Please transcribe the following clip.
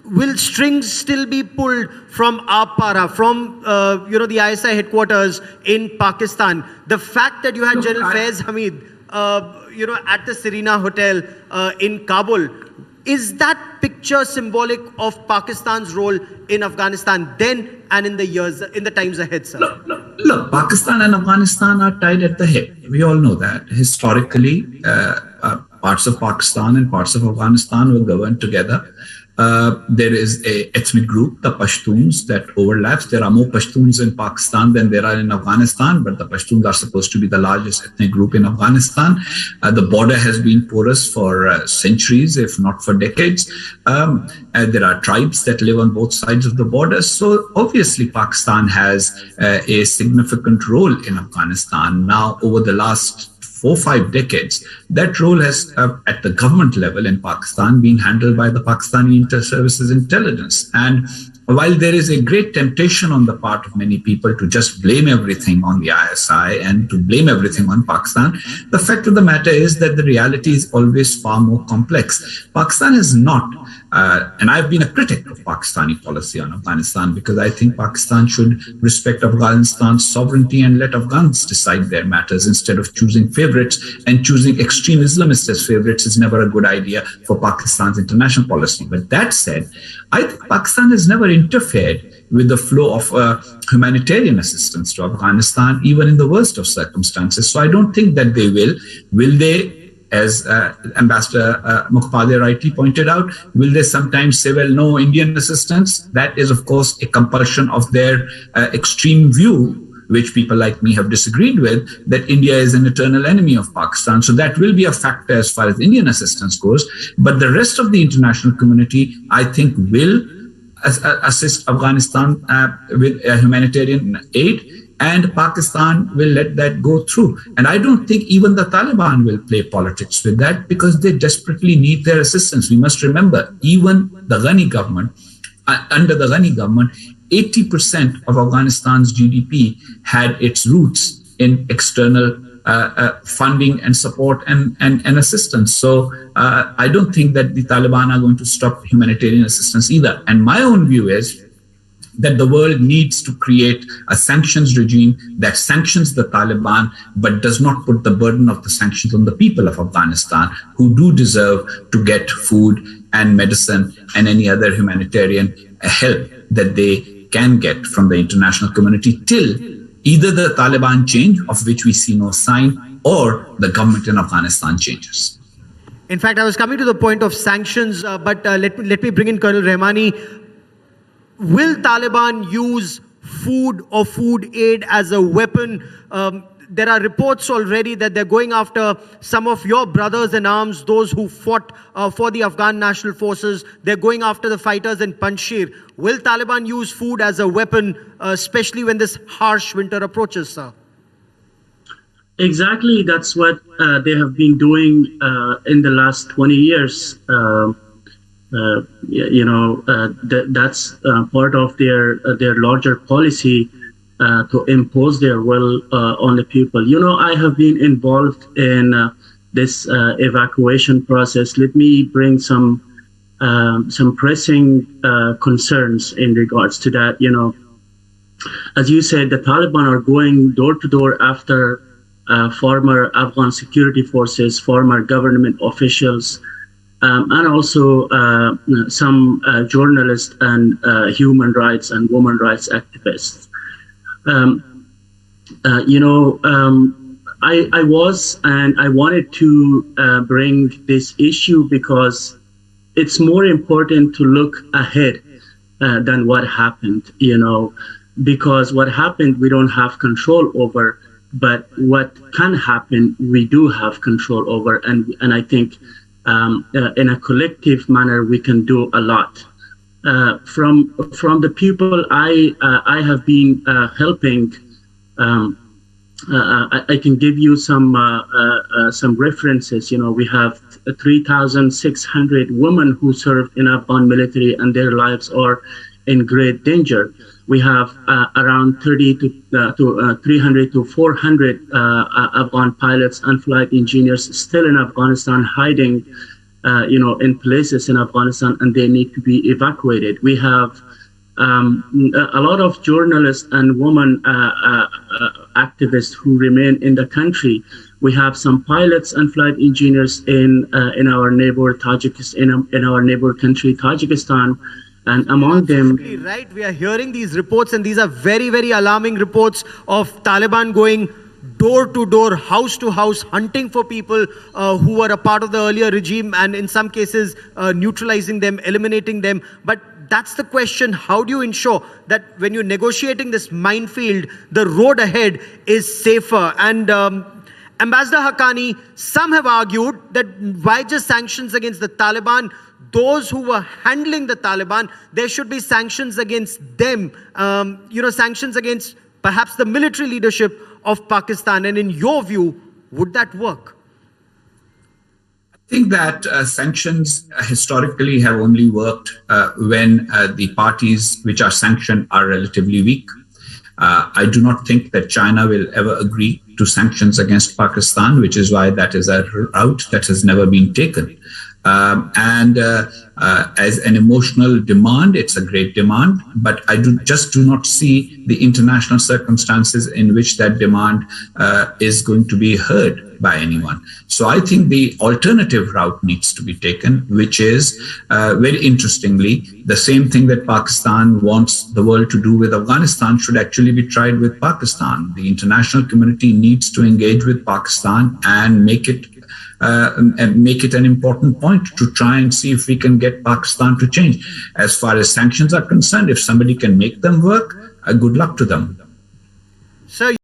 will strings still be pulled from Apara, from the ISI headquarters in Pakistan? The fact that you had General Faiz Hamid, at the Serena Hotel in Kabul, is that picture symbolic of Pakistan's role in Afghanistan then and in the times ahead, sir? Look, Pakistan and Afghanistan are tied at the hip. We all know that. Historically, parts of Pakistan and parts of Afghanistan were governed together. There is a ethnic group, the Pashtuns, that overlaps. There are more Pashtuns in Pakistan than there are in Afghanistan, but the Pashtuns are supposed to be the largest ethnic group in Afghanistan. The border has been porous for centuries, if not for decades. There are tribes that live on both sides of the border. So obviously, Pakistan has a significant role in Afghanistan. Now, over the last 4 or 5 decades, that role has, at the government level in Pakistan, been handled by the Pakistani Inter-Services Intelligence. And while there is a great temptation on the part of many people to just blame everything on the ISI and to blame everything on Pakistan, the fact of the matter is that the reality is always far more complex. Pakistan is not, and I've been a critic of Pakistani policy on Afghanistan because I think Pakistan should respect Afghanistan's sovereignty and let Afghans decide their matters instead of choosing favorites, and choosing extreme Islamists as favorites is never a good idea for Pakistan's international policy. But that said, I think Pakistan has never interfered with the flow of humanitarian assistance to Afghanistan, even in the worst of circumstances. So I don't think that they will. Will they, as Ambassador Mukhpadre rightly pointed out, will they sometimes say, well, no Indian assistance? That is, of course, a compulsion of their extreme view, which people like me have disagreed with, that India is an eternal enemy of Pakistan. So that will be a factor as far as Indian assistance goes. But the rest of the international community, I think, will assist Afghanistan with humanitarian aid, and Pakistan will let that go through. And I don't think even the Taliban will play politics with that because they desperately need their assistance. We must remember, even the Ghani government, under the Ghani government, 80% of Afghanistan's GDP had its roots in external funding and support and assistance. So I don't think that the Taliban are going to stop humanitarian assistance either. And my own view is that the world needs to create a sanctions regime that sanctions the Taliban, but does not put the burden of the sanctions on the people of Afghanistan, who do deserve to get food and medicine and any other humanitarian help that they can get from the international community till either the Taliban change, of which we see no sign, or the government in Afghanistan changes. In fact, I was coming to the point of sanctions, but let me bring in Colonel Rahmani. Will Taliban use food or food aid as a weapon? There are reports already that they're going after some of your brothers in arms, those who fought for the Afghan National Forces. They're going after the fighters in Panjshir. Will Taliban use food as a weapon, especially when this harsh winter approaches, sir? Exactly. That's what they have been doing in the last 20 years. That's part of their larger policy to impose their will on the people. I have been involved in this evacuation process. Let me bring some pressing concerns in regards to that. As you said, the Taliban are going door to door after former Afghan security forces, former government officials, and also some journalists and human rights and women rights activists. I was and I wanted to bring this issue because it's more important to look ahead than what happened, because what happened we don't have control over, but what can happen we do have control over, and I think in a collective manner we can do a lot. From the people I have been helping, I can give you some references. We have 3,600 women who served in Afghan military, and their lives are in great danger. We have around 300 to 400 Afghan pilots and flight engineers still in Afghanistan hiding in places in Afghanistan, and they need to be evacuated. We have a lot of journalists and women activists who remain in the country. We have some pilots and flight engineers in our neighbor Tajikistan, in our neighbor country Tajikistan, and among them. Absolutely right. We are hearing these reports, and these are very, very alarming reports of Taliban going door to door, house to house, hunting for people who were a part of the earlier regime, and in some cases neutralizing them, eliminating them. But that's the question. How do you ensure that when you're negotiating this minefield, the road ahead is safer? And Ambassador Haqqani, some have argued that why just sanctions against the Taliban? Those who were handling the Taliban, there should be sanctions against them, sanctions against perhaps the military leadership of Pakistan. And in your view, would that work? I think that sanctions historically have only worked when the parties which are sanctioned are relatively weak. I do not think that China will ever agree to sanctions against Pakistan, which is why that is a route that has never been taken. As an emotional demand, it's a great demand, but I just do not see the international circumstances in which that demand is going to be heard by anyone. So I think the alternative route needs to be taken, which is very interestingly, the same thing that Pakistan wants the world to do with Afghanistan should actually be tried with Pakistan. The international community needs to engage with Pakistan and make it an important point to try and see if we can get Pakistan to change. As far as sanctions are concerned, if somebody can make them work, good luck to them. Sir,